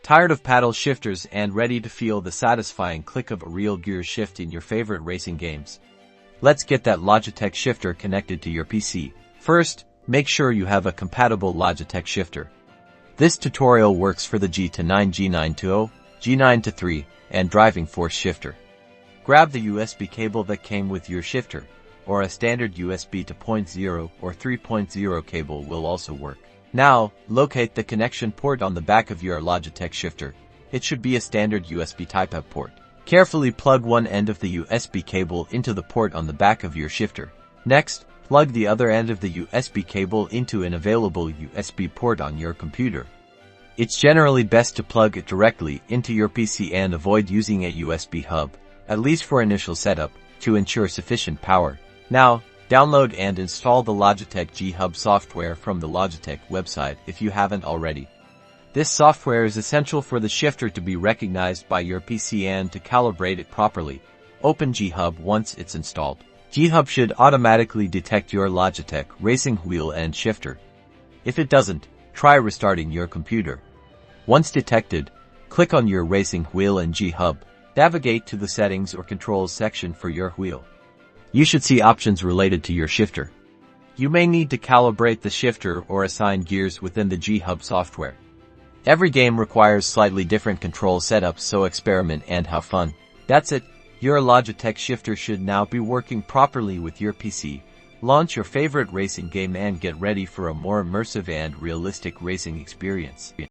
Tired of paddle shifters and ready to feel the satisfying click of a real gear shift in your favorite racing games? Let's get that Logitech shifter connected to your PC. First, make sure you have a compatible Logitech shifter. This tutorial works for the G9, G920, G9-3, and driving force shifter. Grab the USB cable that came with your shifter, or a standard USB 2.0 or 3.0 cable will also work. Now, locate the connection port on the back of your Logitech shifter. It should be a standard USB Type-A port. Carefully plug one end of the USB cable into the port on the back of your shifter. Next, plug the other end of the USB cable into an available USB port on your computer. It's generally best to plug it directly into your PC and avoid using a USB hub, at least for initial setup, to ensure sufficient power. Now, download and install the Logitech G HUB software from the Logitech website if you haven't already. This software is essential for the shifter to be recognized by your PC and to calibrate it properly. Open G HUB once it's installed. G HUB should automatically detect your Logitech racing wheel and shifter. If it doesn't, try restarting your computer. Once detected, click on your racing wheel and G HUB. Navigate to the settings or controls section for your wheel. You should see options related to your shifter. You may need to calibrate the shifter or assign gears within the G HUB software. Every game requires slightly different control setups, so experiment and have fun. That's it. Your Logitech shifter should now be working properly with your PC. Launch your favorite racing game and get ready for a more immersive and realistic racing experience.